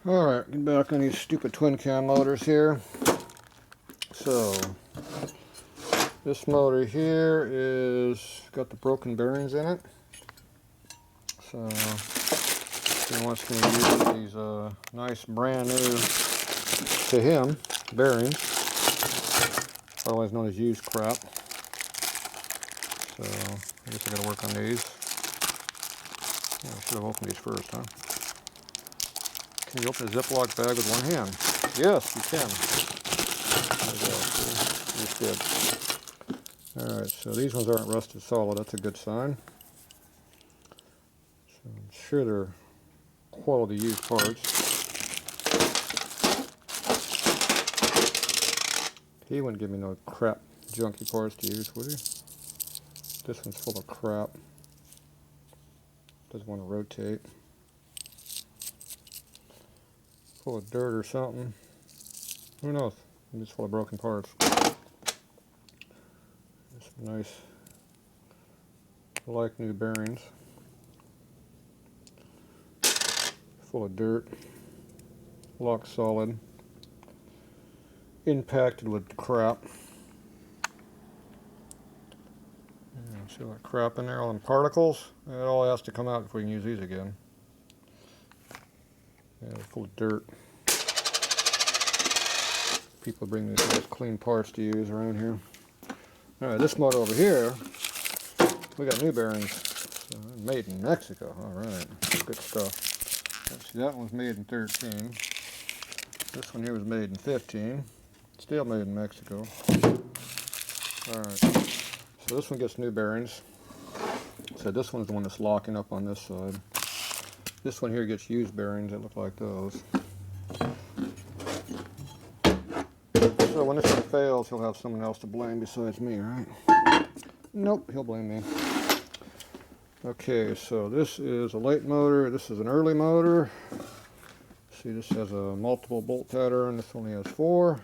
Alright, get back on these stupid twin cam motors here. So, this motor here is got the broken bearings in it. So, he wants me to use these nice brand new, to him, bearings, otherwise known as used crap. So, I guess I gotta work on these. Yeah, I should have opened these first, huh? Can you open a Ziploc bag with one hand? Yes, you can. There we go. See? Just did. Alright, so these ones aren't rusted solid. That's a good sign. So I'm sure they're quality used parts. He wouldn't give me no crap junky parts to use, would he? This one's full of crap. Doesn't want to rotate. Full of dirt or something. Who knows? Maybe it's full of broken parts. Some nice, like new bearings. Full of dirt. Lock solid. Impacted with crap. See all that crap in there, all them particles? It all has to come out before you can use these again. Yeah, they're full of dirt. People bring these nice clean parts to use around here. Alright, this motor over here, we got new bearings. So, made in Mexico. Alright, good stuff. See, that one was made in 13. This one here was made in 15. Still made in Mexico. Alright. So this one gets new bearings. So this one's the one that's locking up on this side. This one here gets used bearings that look like those. So when this one fails, he'll have someone else to blame besides me, right? Nope, he'll blame me. Okay, so this is a late motor. This is an early motor. See, this has a multiple bolt pattern. This only has 4.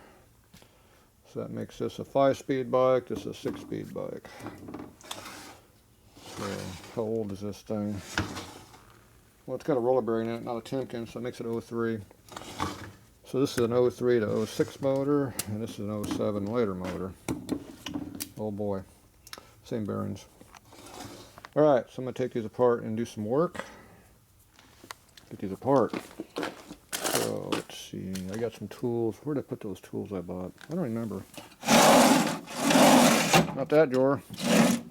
So that makes this a 5-speed bike, this is a 6-speed bike. So, how old is this thing? Well, it's got a roller bearing in it, not a twincam, so it makes it 03. So this is an 03 to 06 motor, and this is an 07 later motor. Oh boy, same bearings. Alright, so I'm going to take these apart and do some work. Get these apart. So, let's see, I got some tools. Where did I put those tools I bought? I don't remember. Not that drawer.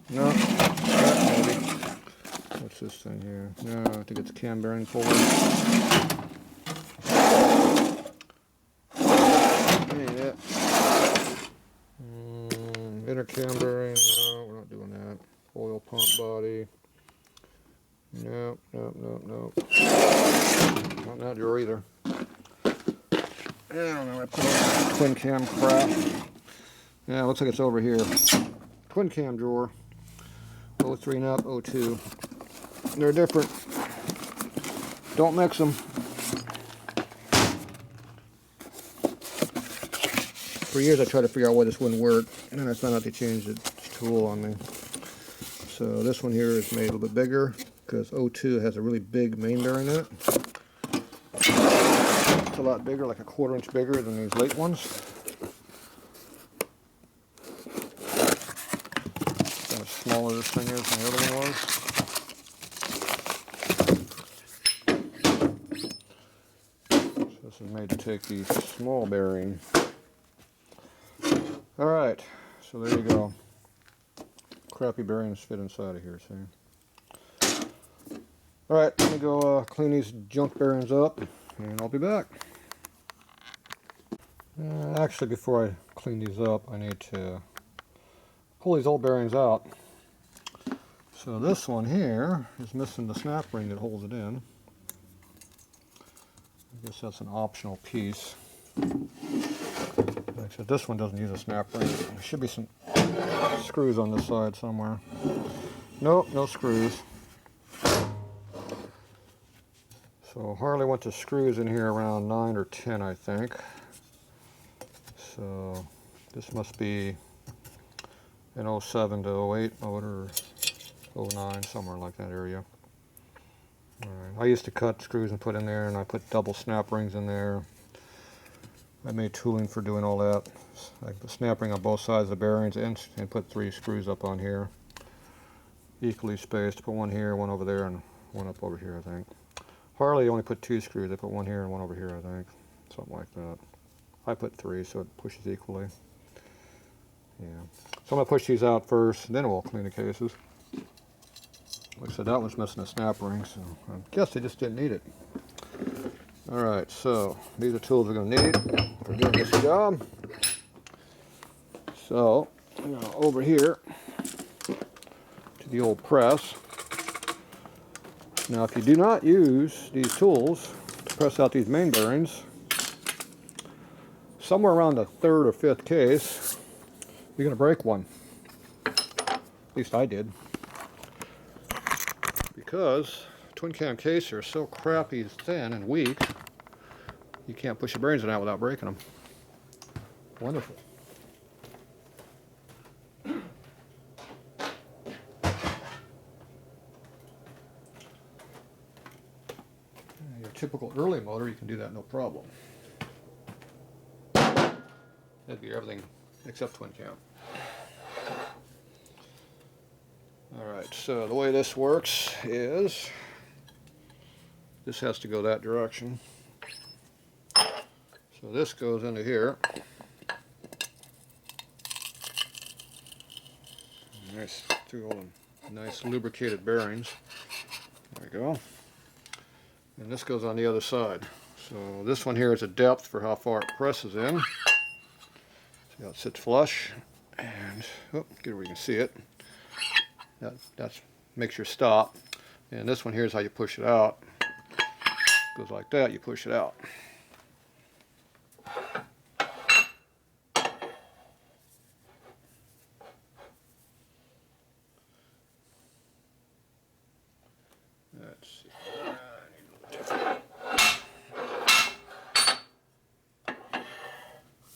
No, that maybe. What's this thing here? No, I think it's a cam bearing puller. Yeah. Inner cam bearing. No, we're not doing that. Oil pump body. Nope, nope, nope, nope. Not in that drawer either. I don't know, I put all twin cam crap. Yeah, it looks like it's over here. Twin cam drawer. 03 and up, 02. They're different. Don't mix them. For years I tried to figure out why this wouldn't work, and then I found out they changed the tool on me. So this one here is made a little bit bigger, because 02 has a really big main bearing in it. It's a lot bigger, like a 1/4 inch bigger than these late ones. Kind of smaller this thing is than the other one was. So this is made to take the small bearing. Alright, so there you go. Crappy bearings fit inside of here, see? Alright, let me go clean these junk bearings up, and I'll be back. Actually, before I clean these up, I need to pull these old bearings out. So this one here is missing the snap ring that holds it in. I guess that's an optional piece. Except this one doesn't use a snap ring. There should be some screws on this side somewhere. Nope, no screws. So Harley went to screws in here around 9 or 10, I think. So this must be an 07 to 08 motor, or 09, somewhere like that area. Alright, I used to cut screws and put in there, and I put double snap rings in there. I made tooling for doing all that. I put snap ring on both sides of the bearings and put 3 screws up on here. Equally spaced. Put one here, one over there, and one up over here, I think. Harley only put 2 screws. They put one here and one over here, I think. Something like that. I put 3 so it pushes equally. Yeah. So I'm going to push these out first, and then we'll clean the cases. Like I said, that one's missing a snap ring, so I guess they just didn't need it. Alright, so these are tools we're going to need for doing this job. So, over here to the old press. Now, if you do not use these tools to press out these main bearings, somewhere around the 3rd or 5th case, you're going to break one. At least I did. Because twin cam cases are so crappy thin and weak, you can't push your bearings in out without breaking them. Wonderful. Your typical early motor, you can do that no problem. That'd be everything except twin cam. Alright, so the way this works is this has to go that direction. So this goes into here. Nice, 2 old nice lubricated bearings. There we go. And this goes on the other side. So this one here is a depth for how far it presses in. See how it sits flush. And, oh, get where you can see it. That makes your stop. And this one here is how you push it out. Goes like that, you push it out. Let's see.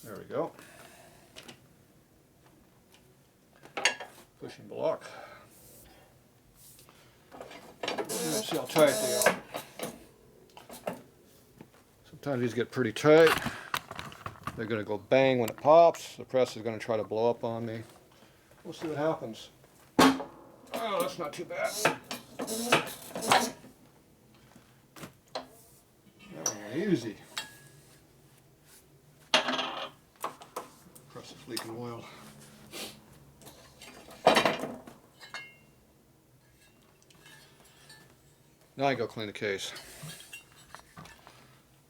There we go. Pushing block. Let's see how tight they are. Sometimes these get pretty tight. They're going to go bang when it pops. The press is going to try to blow up on me. We'll see what happens. Oh, that's not too bad. That one easy. Press is leaking oil. Now I go clean the case.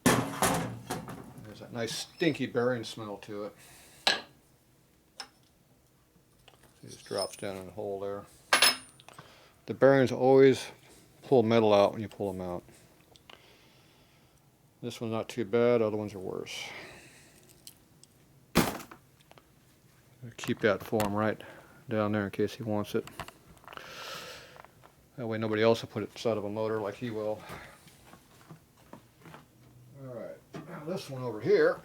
There's that nice stinky bearing smell to it. It just drops down in the hole there. The bearings always pull metal out when you pull them out. This one's not too bad, other ones are worse. Keep that for him right down there in case he wants it. That way nobody else will put it inside of a motor like he will. Alright, now this one over here,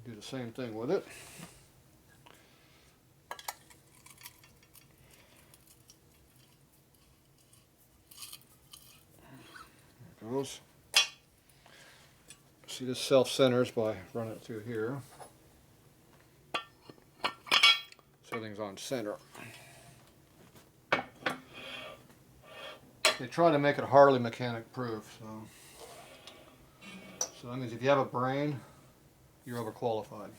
do the same thing with it. There it goes. See, this self-centers by running it through here. So everything's on center. They try to make it Harley mechanic proof, so that means if you have a brain, you're overqualified.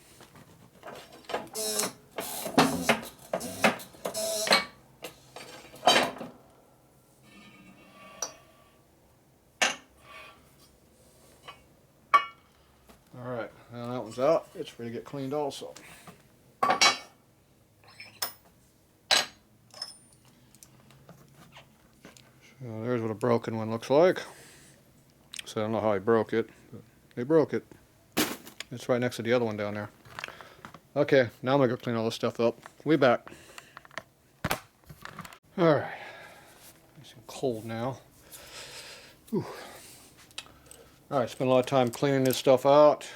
Alright, now that one's out. It's ready to get cleaned also. So there's what a broken one looks like. So I don't know how I broke it, but they broke it. It's right next to the other one down there. Okay, now I'm going to go clean all this stuff up. We'll be back. Alright. It's cold now. Alright, spent a lot of time cleaning this stuff out.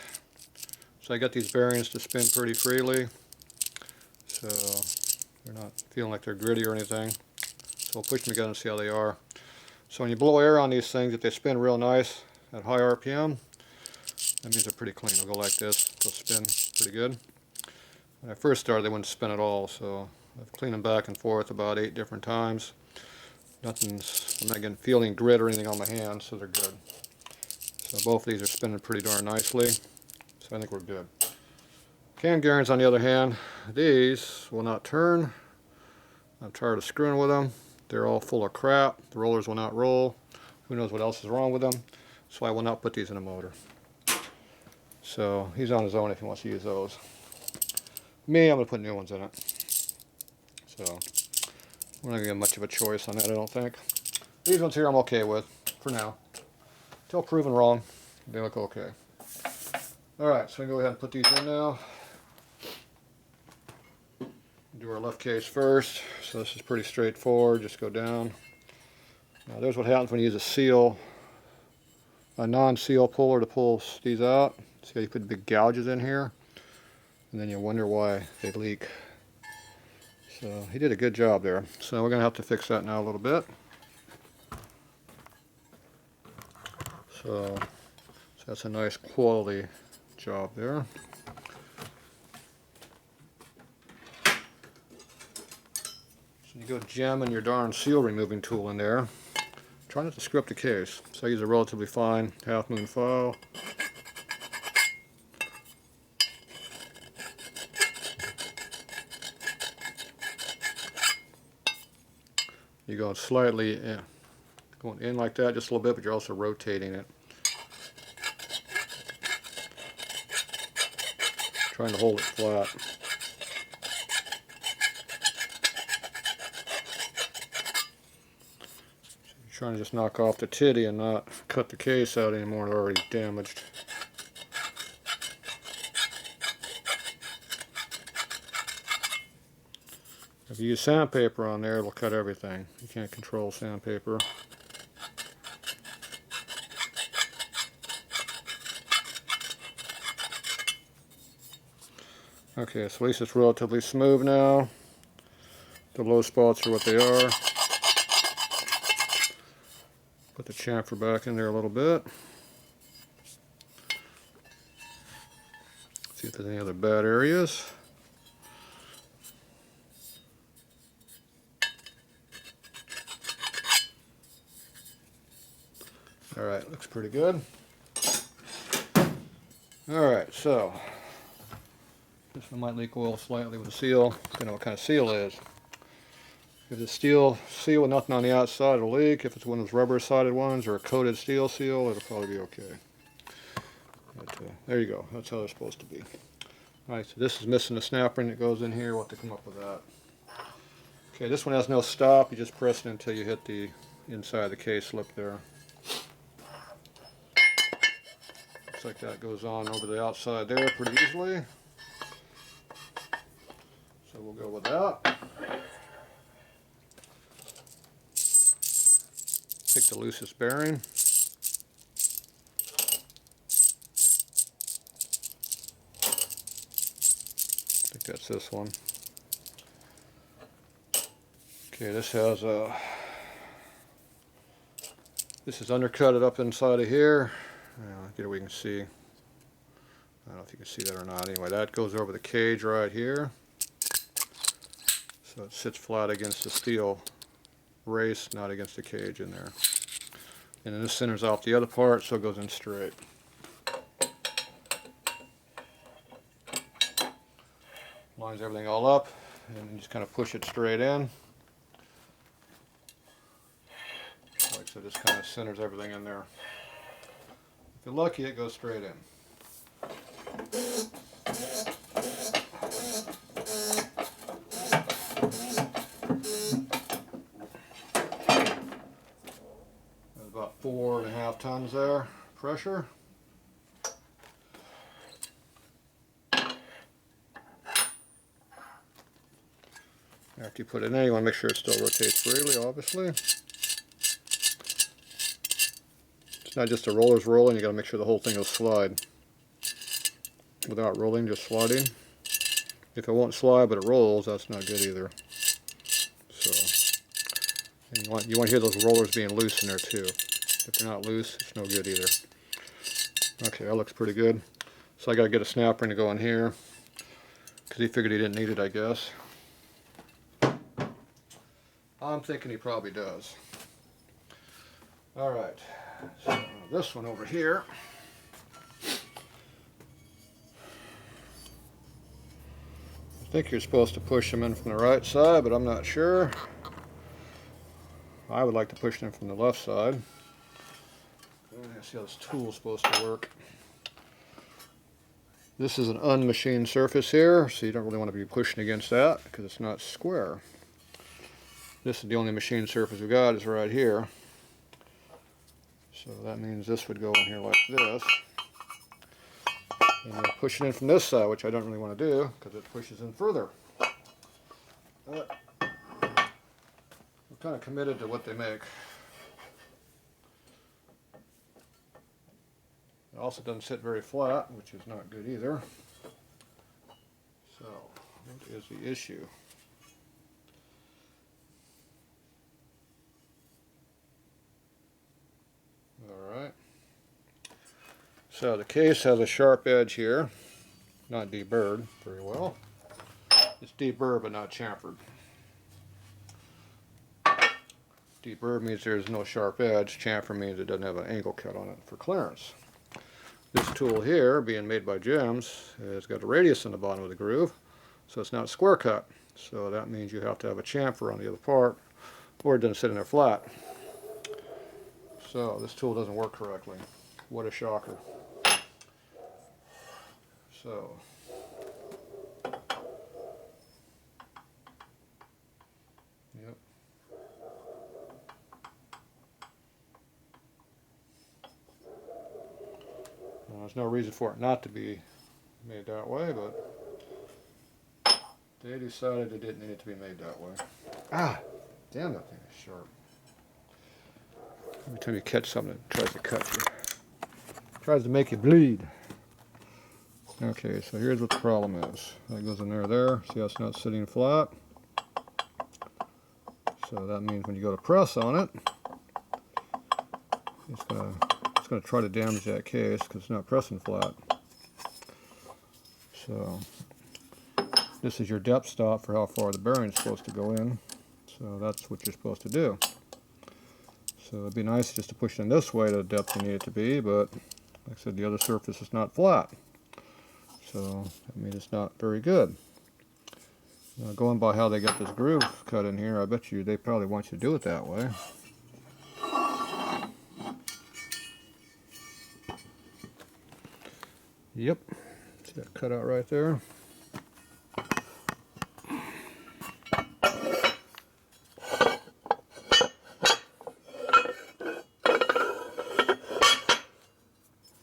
So I got these bearings to spin pretty freely. So they're not feeling like they're gritty or anything. So we'll push them together and see how they are. So when you blow air on these things, if they spin real nice at high RPM, that means they're pretty clean. They'll go like this. They'll spin pretty good. When I first started, they wouldn't spin at all, so I've cleaned them back and forth about 8 different times. I'm not getting feeling grit or anything on my hands, so they're good. So both of these are spinning pretty darn nicely, so I think we're good. Cam gearings, on the other hand, these will not turn. I'm tired of screwing with them. They're all full of crap. The rollers will not roll. Who knows what else is wrong with them, so I will not put these in a motor. So he's on his own if he wants to use those. Me, I'm going to put new ones in it. So we're not going to get much of a choice on that, I don't think. These ones here I'm okay with, for now. Until proven wrong, they look okay. Alright, so we can go ahead and put these in now. Do our left case first. So this is pretty straightforward, just go down. Now there's what happens when you use a seal, a non-seal puller to pull these out. See how you put big gouges in here? And then you wonder why they leak. So he did a good job there. So we're going to have to fix that now a little bit. So that's a nice quality job there. So you go jamming your darn seal removing tool in there. Try not to screw up the case. So I use a relatively fine half moon file. You're going slightly in, going in like that just a little bit, but you're also rotating it. Trying to hold it flat. You're trying to just knock off the titty and not cut the case out anymore. It's already damaged. If you use sandpaper on there, it'll cut everything. You can't control sandpaper. Okay, so at least it's relatively smooth now. The low spots are what they are. Put the chamfer back in there a little bit. See if there's any other bad areas. Alright, looks pretty good. Alright, so this one might leak oil slightly with the seal. You know what kind of seal it is. If it's steel seal with nothing on the outside, it'll leak. If it's one of those rubber-sided ones or a coated steel seal, it'll probably be okay. But, there you go. That's how they're supposed to be. Alright, so this is missing the snap ring that goes in here. We'll have to come up with that. Okay, this one has no stop. You just press it until you hit the inside of the case lip there. Looks like that goes on over the outside there pretty easily. So we'll go with that. Pick the loosest bearing. I think that's this one. Okay, this has a. This is undercutted up inside of here. Get it where you can see. I don't know if you can see that or not. Anyway, that goes over the cage right here. So it sits flat against the steel race, not against the cage in there. And then this centers off the other part, so it goes in straight. Lines everything all up, and you just kind of push it straight in. Like so, just kind of centers everything in there. If you're lucky, it goes straight in. There's about 4.5 tons there, pressure. After you put it in, you want to make sure it still rotates freely, obviously. It's not just the rollers rolling, you got to make sure the whole thing will slide. Without rolling, just sliding. If it won't slide but it rolls, that's not good either. So And you want to hear those rollers being loose in there too. If they're not loose, it's no good either. Okay, that looks pretty good. So I got to get a snap ring to go in here, because he figured he didn't need it, I guess. I'm thinking he probably does. Alright, so this one over here. I think you're supposed to push them in from the right side, but I'm not sure. I would like to push them from the left side. Let's see how this tool is supposed to work. This is an unmachined surface here, so you don't really want to be pushing against that because it's not square. This is the only machined surface we've got is right here. So that means this would go in here like this. And you're pushing in from this side, which I don't really want to do because it pushes in further. But I'm kind of committed to what they make. It also doesn't sit very flat, which is not good either. So, what is the issue? Alright. So the case has a sharp edge here. Not deburred very well. It's deburred but not chamfered. Deburred means there's no sharp edge. Chamfer means it doesn't have an angle cut on it for clearance. This tool here, being made by Gems, has got a radius in the bottom of the groove, so it's not square cut. So that means you have to have a chamfer on the other part, or it doesn't sit in there flat. So this tool doesn't work correctly. What a shocker. So yep. Well, there's no reason for it not to be made that way, but they decided it didn't need it to be made that way. Ah, damn, that thing is sharp. Every time you catch something, it tries to cut you. It tries to make you bleed. Okay, so here's what the problem is. That goes in there. See how it's not sitting flat? So that means when you go to press on it, it's going to try to damage that case because it's not pressing flat. So this is your depth stop for how far the bearing is supposed to go in. So that's what you're supposed to do. So it'd be nice just to push it in this way to the depth you need it to be, but like I said, the other surface is not flat. So that means it's not very good. Now, going by how they got this groove cut in here, I bet you they probably want you to do it that way. Yep, see that cutout right there?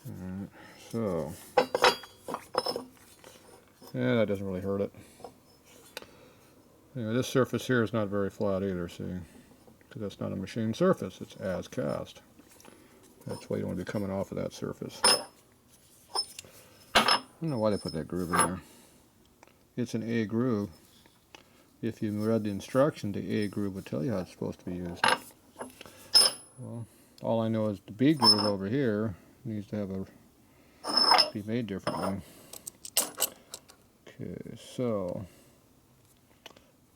Alright, so yeah, that doesn't really hurt it. Anyway, this surface here is not very flat either, see? Because that's not a machined surface, it's as cast. That's why you don't want to be coming off of that surface. I don't know why they put that groove in there. It's an A groove. If you read the instructions, the A groove would tell you how it's supposed to be used. Well, all I know is the B groove over here needs to have be made differently. Okay, so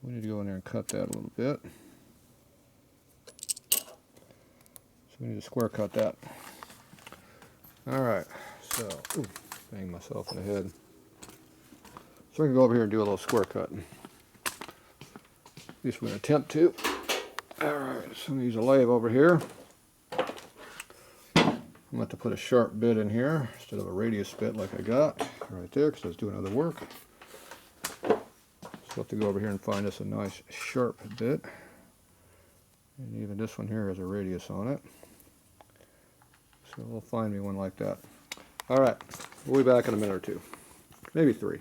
we need to go in there and cut that a little bit. So we need to square cut that. Alright, so, ooh, bang myself in the head. So we can go over here and do a little square cutting. At least we're going to attempt to. Alright, so I'm going to use a lathe over here. I'm going to have to put a sharp bit in here instead of a radius bit like I got right there because I was doing other work. So I'll have to go over here and find us a nice sharp bit. And even this one here has a radius on it. So we'll find me one like that. Alright, we'll be back in a minute or two. Maybe 3.